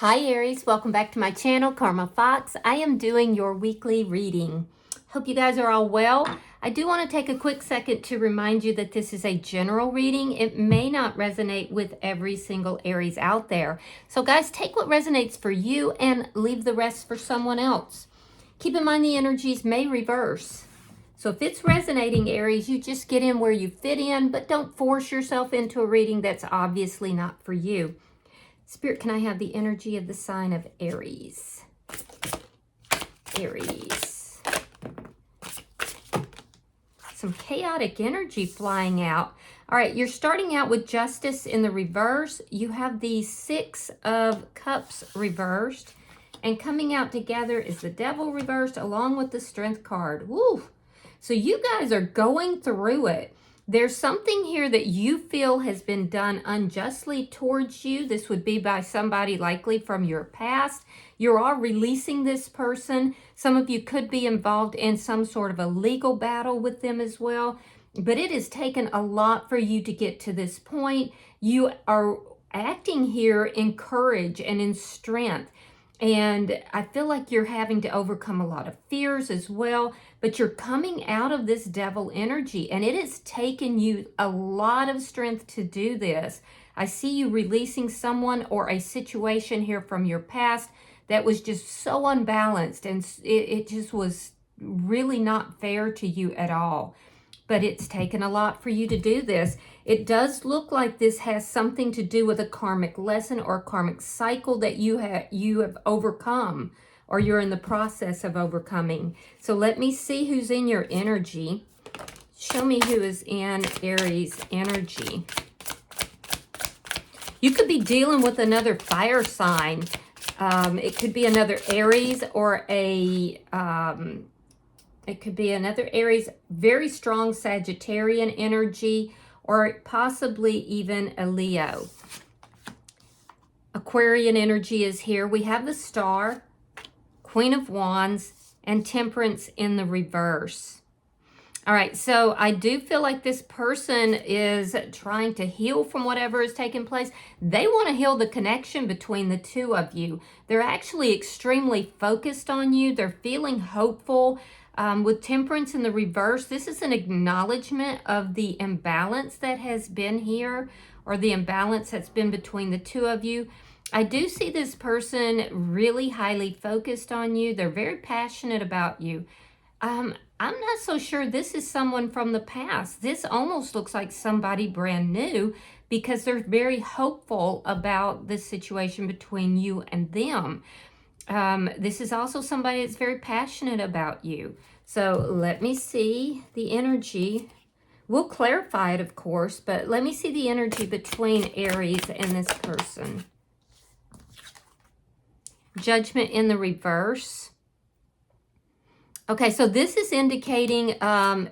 Hi Aries, welcome back to my channel, Karma Fox. I am doing your weekly reading. Hope you guys are all well. I do want to take a quick second to remind you that this is a general reading. It may not resonate with every single Aries out there. So guys, take what resonates for you and leave the rest for someone else. Keep in mind the energies may reverse. So if it's resonating, Aries, you just get in where you fit in, but don't force yourself into a reading that's obviously not for you. Spirit, can I have the energy of the sign of Aries? Aries. Some chaotic energy flying out. All right, you're starting out with Justice in the reverse. You have the Six of Cups reversed. And coming out together is the Devil reversed along with the Strength card. Woo! So you guys are going through it. There's something here that you feel has been done unjustly towards you. This would be by somebody likely from your past. You're all releasing this person. Some of you could be involved in some sort of a legal battle with them as well. But it has taken a lot for you to get to this point. You are acting here in courage and in strength. And I feel like you're having to overcome a lot of fears as well, but you're coming out of this devil energy, and it has taken you a lot of strength to do this. I see you releasing someone or a situation here from your past that was just so unbalanced, and it just was really not fair to you at all. But it's taken a lot for you to do this. It does look like this has something to do with a karmic lesson or a karmic cycle that you have overcome, or you're in the process of overcoming. So let me see who's in your energy. Show me who is in Aries energy. You could be dealing with another fire sign. It could be another Aries or it could be another Aries, very strong Sagittarian energy, or possibly even a Leo. Aquarian energy is here. We have the Star, Queen of Wands, and Temperance in the reverse. All right, so I do feel like this person is trying to heal from whatever has taken place. They want to heal the connection between the two of you. They're actually extremely focused on you. They're feeling hopeful. With Temperance in the reverse, this is an acknowledgement of the imbalance that has been here, or the imbalance that's been between the two of you. I do see this person really highly focused on you. They're very passionate about you. I'm not so sure this is someone from the past. This almost looks like somebody brand new, because they're very hopeful about this situation between you and them. This is also somebody that's very passionate about you. So let me see the energy. We'll clarify it, of course, but let me see the energy between Aries and this person. Judgment in the reverse. Okay, so this is indicating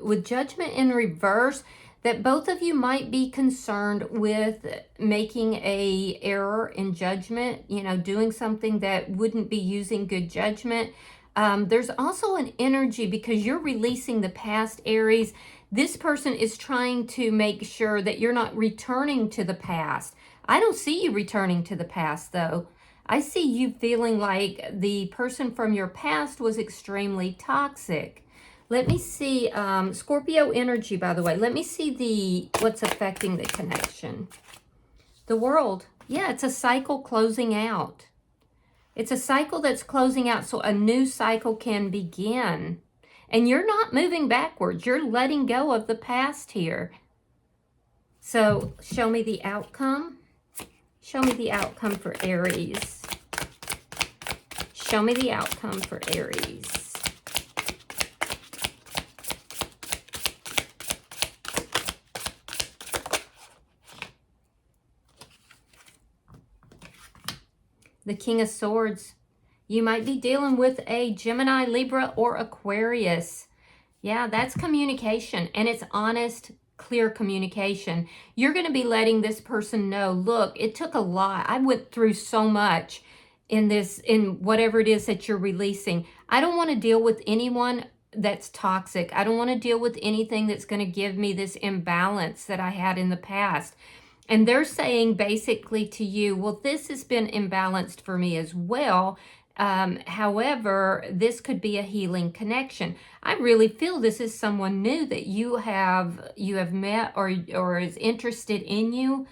with Judgment in reverse that both of you might be concerned with making a error in judgment, doing something that wouldn't be using good judgment. There's also an energy, because you're releasing the past, Aries. This person is trying to make sure that you're not returning to the past. I don't see you returning to the past, though. I see you feeling like the person from your past was extremely toxic. Let me see, Scorpio energy, by the way. Let me see what's affecting the connection. The World. Yeah, it's a cycle closing out. It's a cycle that's closing out so a new cycle can begin. And you're not moving backwards. You're letting go of the past here. So show me the outcome. Show me the outcome for Aries. Show me the outcome for Aries. The King of Swords. You might be dealing with a Gemini, Libra, or Aquarius. Yeah, that's communication, and it's honest, clear communication. You're going to be letting this person know, look, it took a lot. I went through so much in whatever it is that you're releasing. I don't want to deal with anyone that's toxic. I don't want to deal with anything that's going to give me this imbalance that I had in the past. And they're saying basically to you, well, this has been imbalanced for me as well. However, this could be a healing connection. I really feel this is someone new that you have met or is interested in you.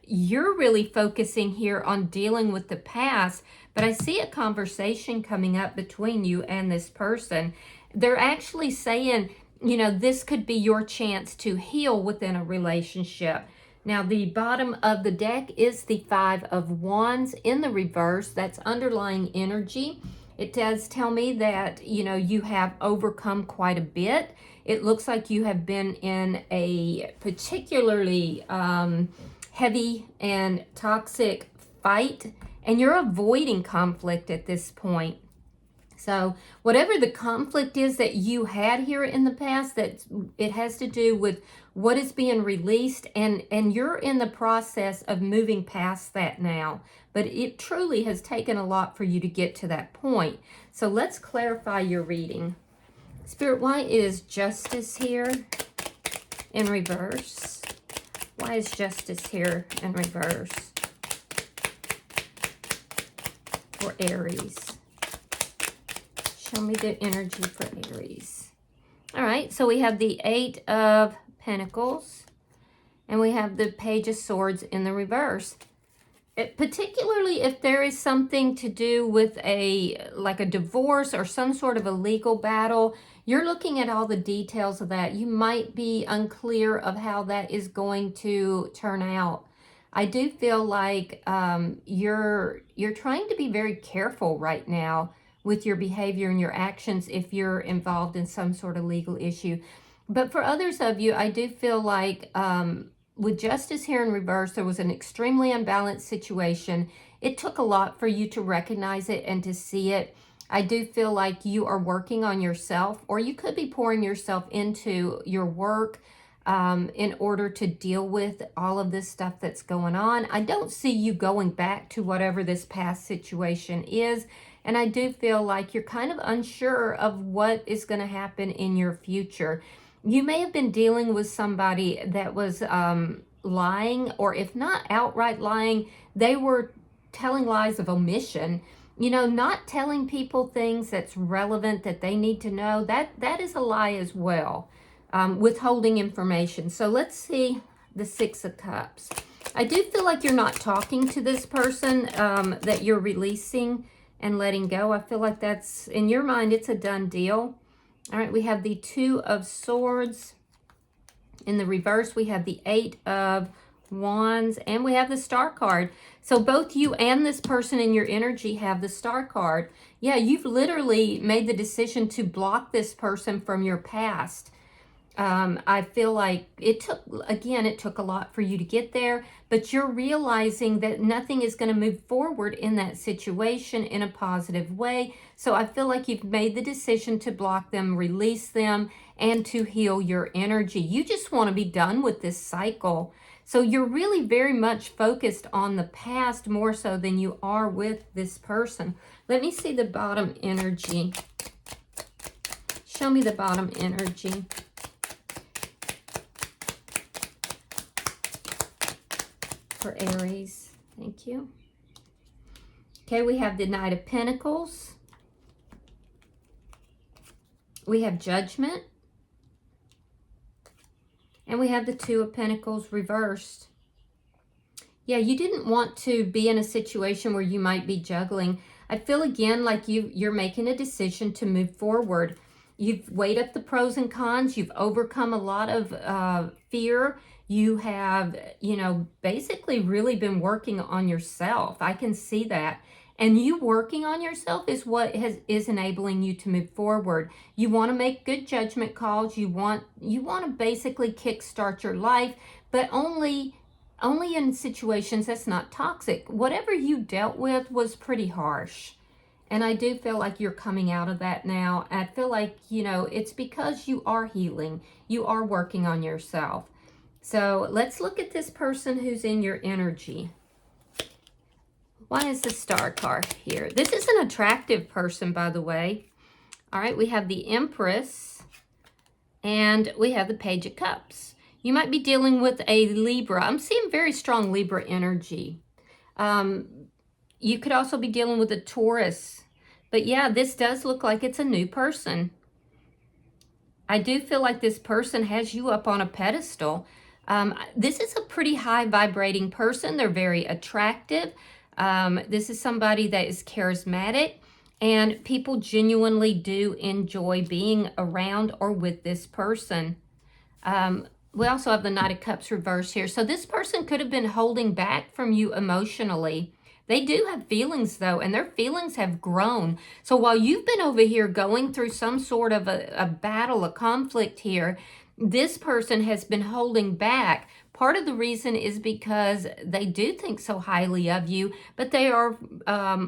You're really focusing here on dealing with the past, but I see a conversation coming up between you and this person. They're actually saying, you know, this could be your chance to heal within a relationship. Now, the bottom of the deck is the Five of Wands in the reverse. That's underlying energy. It does tell me that, you know, you have overcome quite a bit. It looks like you have been in a particularly heavy and toxic fight, and you're avoiding conflict at this point. So whatever the conflict is that you had here in the past, that it has to do with what is being released, and you're in the process of moving past that now. But it truly has taken a lot for you to get to that point. So let's clarify your reading. Spirit, why is Justice here in reverse? Why is Justice here in reverse for Aries? Show me the energy for Aries. All right, so we have the Eight of Pentacles, and we have the Page of Swords in the reverse. Particularly if there is something to do with like a divorce or some sort of a legal battle, you're looking at all the details of that. You might be unclear of how that is going to turn out. I do feel like you're trying to be very careful right now with your behavior and your actions if you're involved in some sort of legal issue. But for others of you, I do feel like with Justice here in reverse, there was an extremely unbalanced situation. It took a lot for you to recognize it and to see it. I do feel like you are working on yourself, or you could be pouring yourself into your work in order to deal with all of this stuff that's going on. I don't see you going back to whatever this past situation is. And I do feel like you're kind of unsure of what is going to happen in your future. You may have been dealing with somebody that was lying, or if not outright lying, they were telling lies of omission. You know, not telling people things that's relevant that they need to know. That is a lie as well. Withholding information. So let's see the Six of Cups. I do feel like you're not talking to this person that you're releasing and letting go. I feel like that's, in your mind, it's a done deal. All right, we have the Two of Swords. In the reverse, we have the Eight of Wands, and we have the Star card. So both you and this person in your energy have the Star card. Yeah, you've literally made the decision to block this person from your past. I feel like it took a lot for you to get there, but you're realizing that nothing is going to move forward in that situation in a positive way. So I feel like you've made the decision to block them, release them, and to heal your energy. You just want to be done with this cycle. So you're really very much focused on the past more so than you are with this person. Let me see the bottom energy. Show me the bottom energy. For Aries. Thank you. Okay, we have the Knight of Pentacles. We have Judgment. And we have the Two of Pentacles reversed. Yeah, you didn't want to be in a situation where you might be juggling. I feel again like you're making a decision to move forward. You've weighed up the pros and cons. You've overcome a lot of fear. You have, you know, basically really been working on yourself. I can see that. And you working on yourself is what is enabling you to move forward. You want to make good judgment calls. You want to basically kickstart your life, but only in situations that's not toxic. Whatever you dealt with was pretty harsh. And I do feel like you're coming out of that now. I feel like, you know, it's because you are healing. You are working on yourself. So let's look at this person who's in your energy. Why is the Star card here? This is an attractive person, by the way. All right, we have the Empress and we have the Page of Cups. You might be dealing with a Libra. I'm seeing very strong Libra energy. You could also be dealing with a Taurus. But yeah, this does look like it's a new person. I do feel like this person has you up on a pedestal. This is a pretty high vibrating person. They're very attractive. This is somebody that is charismatic, and people genuinely do enjoy being around or with this person. We also have the Knight of Cups reversed here. So this person could have been holding back from you emotionally. They do have feelings, though, and their feelings have grown. So while you've been over here going through some sort of a battle, a conflict here, this person has been holding back. Part of the reason is because they do think so highly of you, but they are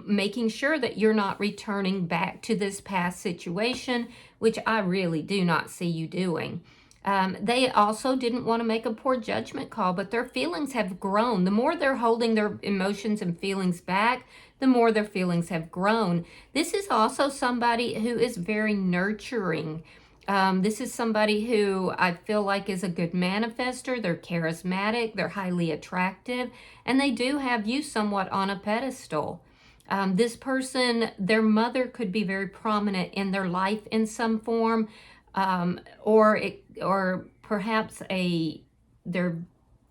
making sure that you're not returning back to this past situation, which I really do not see you doing. They also didn't want to make a poor judgment call, but their feelings have grown. The more they're holding their emotions and feelings back, the more their feelings have grown. This is also somebody who is very nurturing. This is somebody who I feel like is a good manifester. They're charismatic, they're highly attractive, and they do have you somewhat on a pedestal. This person, their mother could be very prominent in their life in some form. Or perhaps they're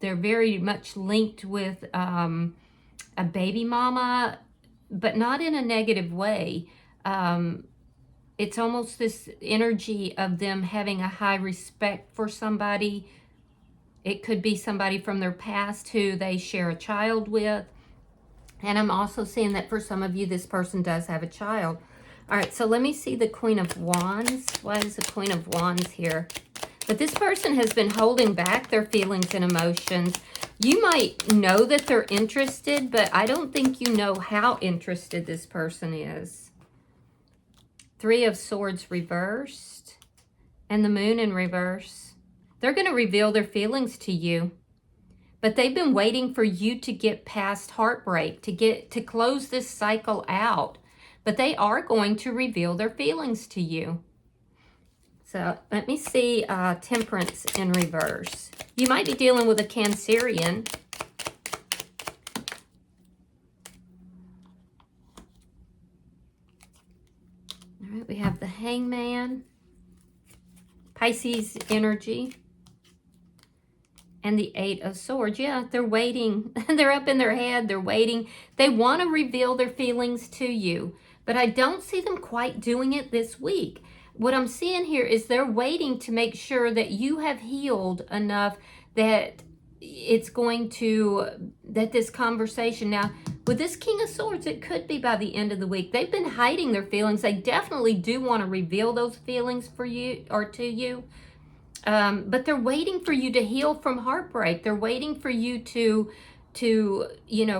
very much linked with a baby mama, but not in a negative way. It's almost this energy of them having a high respect for somebody. It could be somebody from their past who they share a child with. And I'm also seeing that for some of you, this person does have a child. All right, so let me see the Queen of Wands. Why is the Queen of Wands here? But this person has been holding back their feelings and emotions. You might know that they're interested, but I don't think you know how interested this person is. Three of Swords reversed and the Moon in reverse. They're going to reveal their feelings to you, but they've been waiting for you to get past heartbreak, to close this cycle out. But they are going to reveal their feelings to you. So let me see Temperance in reverse. You might be dealing with a Cancerian. All right, we have the Hangman, Pisces energy, and the Eight of Swords. Yeah, they're waiting. They're up in their head. They're waiting. They want to reveal their feelings to you. But I don't see them quite doing it this week. What I'm seeing here is they're waiting to make sure that you have healed enough that it's going to, that this conversation, now with this King of Swords, it could be by the end of the week. They've been hiding their feelings. They definitely do want to reveal those feelings for you or to you. But they're waiting for you to heal from heartbreak. They're waiting for you to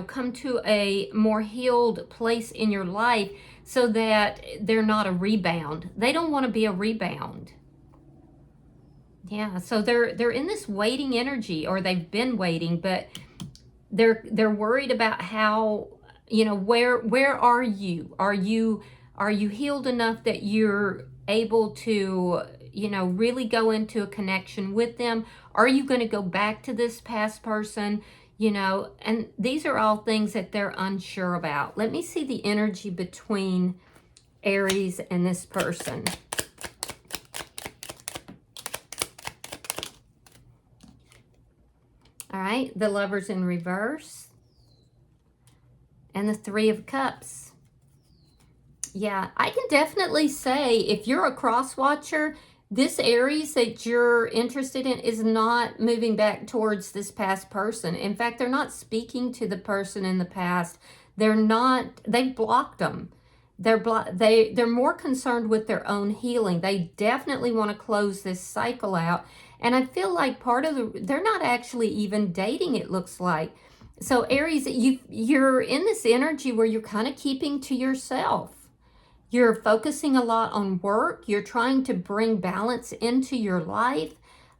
come to a more healed place in your life so that they're not a rebound. They don't want to be a rebound. Yeah, so they're in this waiting energy, or they've been waiting, but they're worried about how, where are you? Are you healed enough that you're able to, really go into a connection with them? Are you going to go back to this past person? And these are all things that they're unsure about. Let me see the energy between Aries and this person. All right, the Lovers in reverse and the Three of Cups. Yeah, I can definitely say if you're a cross watcher, this Aries that you're interested in is not moving back towards this past person. In fact, they're not speaking to the person in the past. They've blocked them. They're more concerned with their own healing. They definitely want to close this cycle out. And I feel like they're not actually even dating, it looks like. So Aries, you're in this energy where you're kind of keeping to yourself. You're focusing a lot on work. You're trying to bring balance into your life.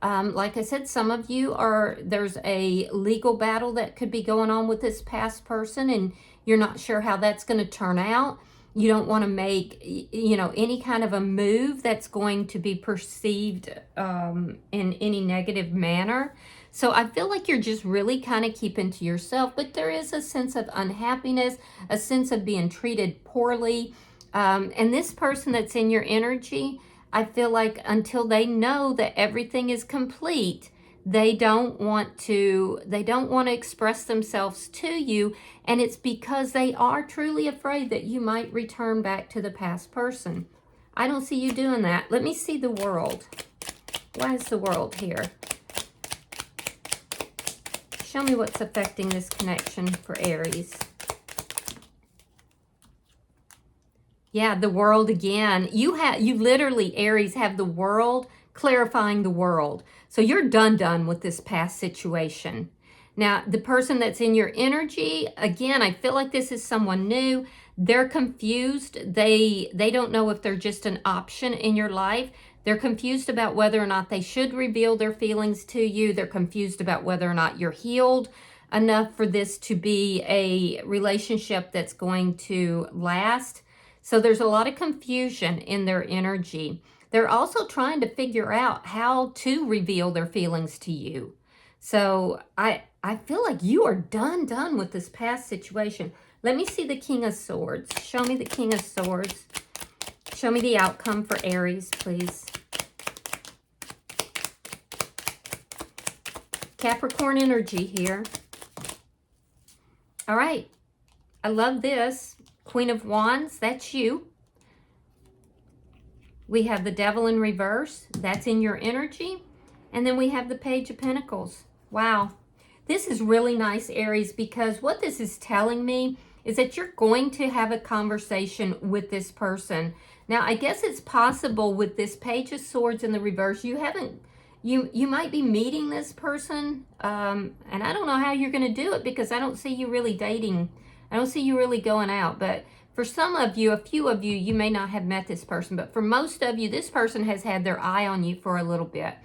Like I said, some of you there's a legal battle that could be going on with this past person, and you're not sure how that's going to turn out. You don't want to make, you know, any kind of a move that's going to be perceived in any negative manner. So I feel like you're just really kind of keeping to yourself, but there is a sense of unhappiness, a sense of being treated poorly. And this person that's in your energy, I feel like until they know that everything is complete, they don't want to express themselves to you, and it's because they are truly afraid that you might return back to the past person. I don't see you doing that. Let me see the world. Why is the world here? Show me what's affecting this connection for Aries. Yeah, the world again. You literally, Aries, have the world clarifying the world. So you're done with this past situation. Now, the person that's in your energy, again, I feel like this is someone new. They're confused. They don't know if they're just an option in your life. They're confused about whether or not they should reveal their feelings to you. They're confused about whether or not you're healed enough for this to be a relationship that's going to last. So there's a lot of confusion in their energy. They're also trying to figure out how to reveal their feelings to you. So I feel like you are done with this past situation. Let me see the King of Swords. Show me the King of Swords. Show me the outcome for Aries, please. Capricorn energy here. All right. I love this. Queen of Wands, that's you. We have the Devil in reverse. That's in your energy. And then we have the Page of Pentacles. Wow. This is really nice, Aries, because what this is telling me is that you're going to have a conversation with this person. Now, I guess it's possible with this Page of Swords in the reverse, you might be meeting this person, and I don't know how you're going to do it because I don't see you really dating. I don't see you really going out, but for some of you, a few of you, you may not have met this person, but for most of you, this person has had their eye on you for a little bit.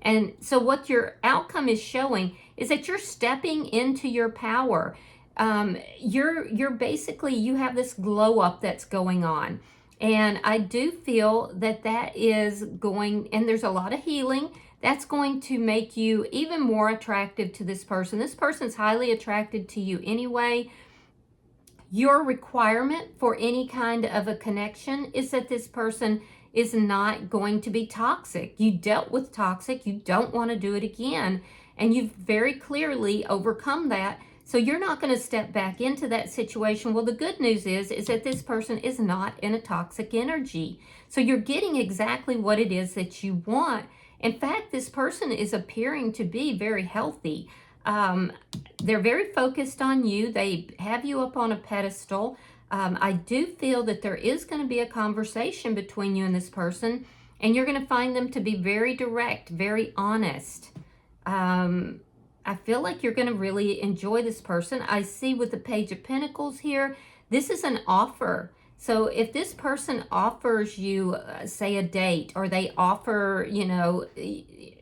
And so what your outcome is showing is that you're stepping into your power. You're basically, you have this glow up that's going on. And I do feel that is going, and there's a lot of healing, that's going to make you even more attractive to this person. This person's highly attracted to you anyway. Your requirement for any kind of a connection is that this person is not going to be toxic. You dealt with toxic. You don't want to do it again. And you've very clearly overcome that. So you're not going to step back into that situation. Well, the good news is that this person is not in a toxic energy. So you're getting exactly what it is that you want. In fact, this person is appearing to be very healthy. They're very focused on you. They have you up on a pedestal. I do feel that there is going to be a conversation between you and this person, and you're going to find them to be very direct, very honest. I feel like you're going to really enjoy this person. I see with the Page of Pentacles here, this is an offer. So if this person offers you, say, a date, or they offer, you know,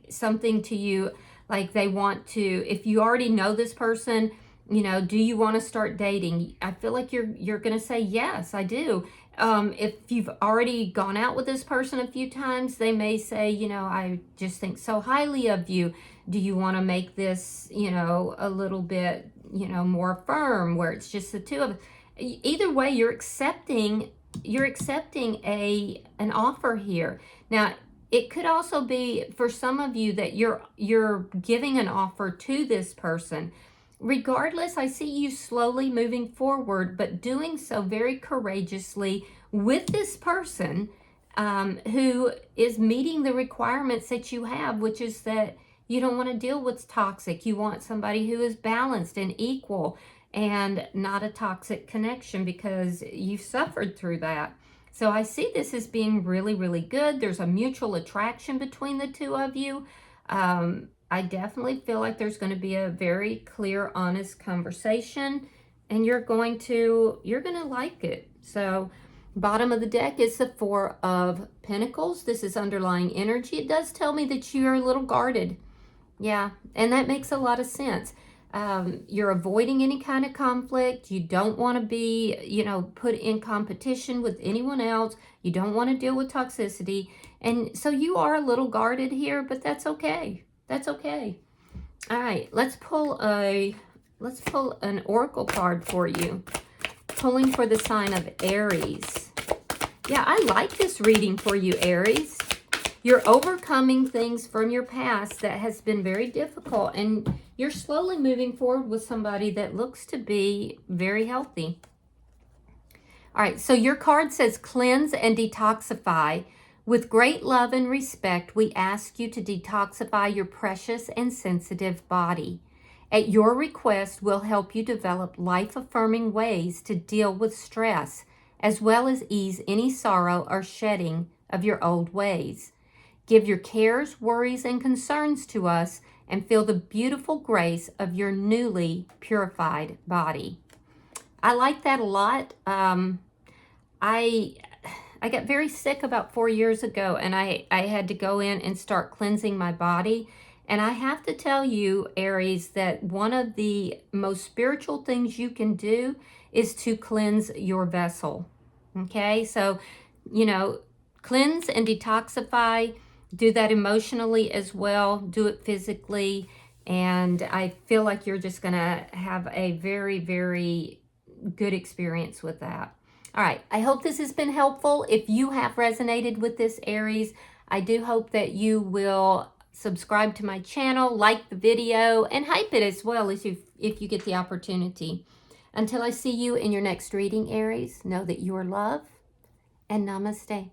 something to you, like they want to, if you already know this person, you know, do you want to start dating? I feel like you're going to say, yes, I do. If you've already gone out with this person a few times, they may say, you know, I just think so highly of you. Do you want to make this, you know, a little bit, you know, more firm where it's just the two of us? Either way, you're accepting an offer here. Now, it could also be for some of you that you're giving an offer to this person. Regardless, I see you slowly moving forward, but doing so very courageously with this person who is meeting the requirements that you have, which is that you don't want to deal with toxic. You want somebody who is balanced and equal and not a toxic connection because you've suffered through that. So I see this as being really, really good. There's a mutual attraction between the two of you. I definitely feel like there's going to be a very clear, honest conversation, and you're going to like it. So bottom of the deck is the Four of Pentacles. This is underlying energy. It does tell me that you're a little guarded. Yeah, and that makes a lot of sense. You're avoiding any kind of conflict. You don't want to be, you know, put in competition with anyone else. You don't want to deal with toxicity. And so you are a little guarded here, but that's okay. That's okay. All right, let's pull an oracle card for you. Pulling for the sign of Aries. Yeah, I like this reading for you, Aries. You're overcoming things from your past that has been very difficult, and you're slowly moving forward with somebody that looks to be very healthy. All right, so your card says cleanse and detoxify. With great love and respect, we ask you to detoxify your precious and sensitive body. At your request, we'll help you develop life-affirming ways to deal with stress, as well as ease any sorrow or shedding of your old ways. Give your cares, worries, and concerns to us and feel the beautiful grace of your newly purified body. I like that a lot. I got very sick about 4 years ago, and I had to go in and start cleansing my body. And I have to tell you, Aries, that one of the most spiritual things you can do is to cleanse your vessel. Okay, so, you know, cleanse and detoxify. Do that emotionally as well. Do it physically. And I feel like you're just going to have a very, very good experience with that. All right, I hope this has been helpful. If you have resonated with this, Aries, I do hope that you will subscribe to my channel, like the video, and hype it as well as if you get the opportunity. Until I see you in your next reading, Aries, know that you are loved, and namaste.